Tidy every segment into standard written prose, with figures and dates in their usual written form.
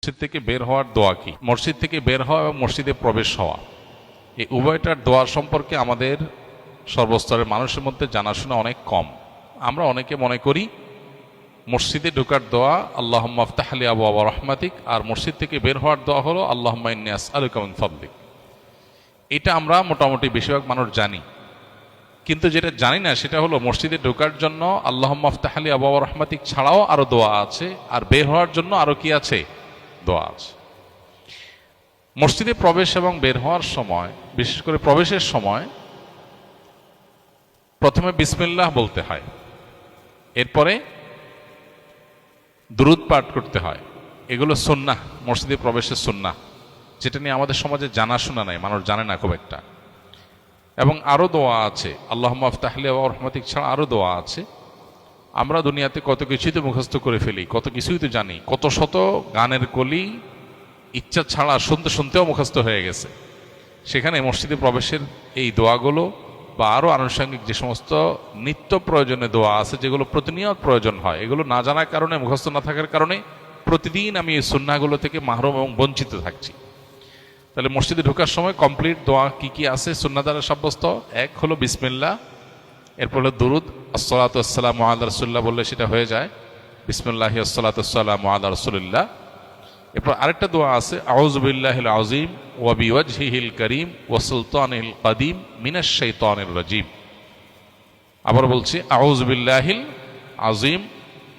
মসজিদ থেকে বের হওয়ার দোয়া কি? মসজিদ থেকে বের হওয়া এবং মসজিদে প্রবেশ হওয়া, এই উভয়টার দোয়া সম্পর্কে আমাদের সর্বস্তরের মানুষের মধ্যে জানাশোনা অনেক কম। আমরা অনেকে মনে করি মসজিদে ঢোকার দোয়া আল্লাহুম্মা আফতাহ লি আবওয়াবা রাহমাতিক, আর মসজিদ থেকে বের হওয়ার দোয়া হলো আল্লাহুম্মা ইন্নী আসআলুকা মিন ফাদলিক। এটা আমরা মোটামুটি বেশিরভাগ মানুষ জানি, কিন্তু যেটা জানি না সেটা হলো মসজিদে ঢোকার জন্য আল্লাহুম্মা আফতাহ লি আবওয়াবা রাহমাতিক ছাড়াও আরো দোয়া আছে, আর বের হওয়ার জন্য আরো কি আছে? দোয়া আছে। মসজিদে প্রবেশ এবং বের হওয়ার সময়, বিশেষ করে প্রবেশের সময়, প্রথমে বিসমিল্লাহ বলতে হয়, এরপরে দুরূদ পাঠ করতে হয়। এগুলো সুন্নাহ, মসজিদে প্রবেশের সুন্নাহ, যেটা নিয়ে আমাদের সমাজে জানাশোনা নাই, মানুষ জানে না খুব একটা। এবং আরও দোয়া আছে, আল্লাহুম্মা আফতাহ লি ওয়া রাহমাতিক ছাড়া আরও দোয়া আছে। আমরা দুনিয়াতে কত কিছুই তো মুখস্থ করে ফেলি, কত কিছুই তো জানি, কত শত গানের কলি ইচ্ছা ছাড়া শুনতে শুনতেও মুখস্থ হয়ে গেছে। সেখানে মসজিদে প্রবেশের এই দোয়াগুলো বা আরও আনুষঙ্গিক যে সমস্ত নিত্য প্রয়োজনে দোয়া আছে, যেগুলো প্রতিনিয়ত প্রয়োজন হয়, এগুলো না জানার কারণে, মুখস্থ না থাকার কারণে প্রতিদিন আমি এই সুন্নাহগুলো থেকে মাহরুম এবং বঞ্চিত থাকছি। তাহলে মসজিদে ঢোকার সময় কমপ্লিট দোয়া কি কি আছে সুন্নাহ দ্বারা সাব্যস্ত? এক হলো বিসমিল্লাহ, এরপর হলো দুরুদ আসসালাতু ওয়াসসালামু আলা রাসূলিল্লাহ বললে সেটা হয়ে যায়, বিসমিল্লাহি আসসালাতু ওয়াসসালামু আলা রাসূলিল্লাহ। এরপর আরেকটা দোয়া আছে, আউযু বিল্লাহিল আযীম ওয়া বিওয়াজহিহিল কারীম ওয়া সুলতানিল কাদীম মিনাশ শাইতানির রাজীম। আবার বলছি, আউযু বিল্লাহিল আযীম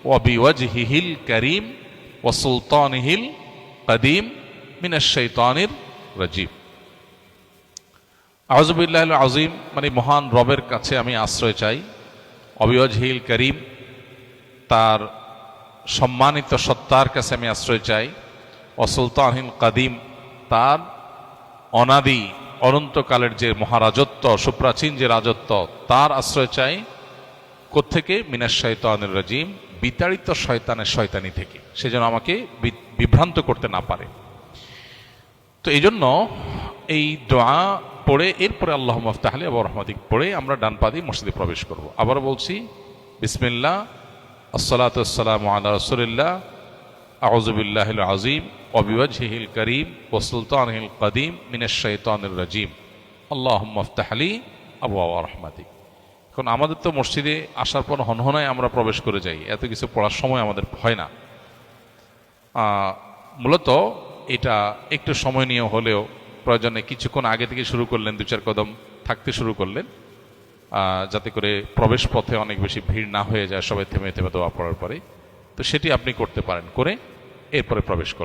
ওয়া বিওয়াজহিহিল কারীম ওয়া সুলতানিহিল কাদীম মিনাশ শাইতানির রাজীম। আউযু বিল্লাহিল আযীম মানে মহান রবের কাছে আমি আশ্রয় চাই, অবিওয়াজহিল করিম তার সম্মানিত সত্তার কাছে আমি আশ্রয় চাই, অসুলতানিল কাদিম তার অনাদি অনন্তকালের যে মহারাজত্ব, সুপ্রাচীন যে রাজত্ব, তার আশ্রয় চাই। কোত্থেকে? মিনাশ শাইতানির রাজীম, বিতাড়িত শয়তানের শয়তানি থেকে, সে যেন আমাকে বিভ্রান্ত করতে না পারে। তো এই জন্য এই দোয়া পড়ে এরপরে আল্লাহুম্মা আফতাহ লি ওয়া রাহমাতিক পড়ে আমরা ডান পা দিয়ে মসজিদে প্রবেশ করব। আবার বলছি, বিসমিল্লাহ আসসালাতু ওয়াসসালামু আলা রাসূলিল্লাহ আউযু বিল্লাহিল আযীম ওয়া বিওয়াজহিহিল কারীম ওয়া সুলতানিহিল কাদীম মিনাশ শাইতানির রাজীম আল্লাহুম্মা আফতাহ লি আবওয়াবা রাহমাতিক। এখন আমাদের তো মসজিদে আসার পর হনহনায় আমরা প্রবেশ করে যাই, এত কিছু পড়ার সময় আমাদের হয় না। মূলত এটা একটু সময় নিয়ে হলেও প্রয়োজনে কিছুক্ষণ আগে থেকে শুরু করলেন, দু চার কদম থাকতে শুরু করলেন, যাতে করে প্রবেশ পথে অনেক বেশি ভিড় না হয়ে যায় সবাই থেমে থেমে দোয়া পড়ার পরে। তো সেটি আপনি করতে পারেন, করে এরপরে প্রবেশ করলেন।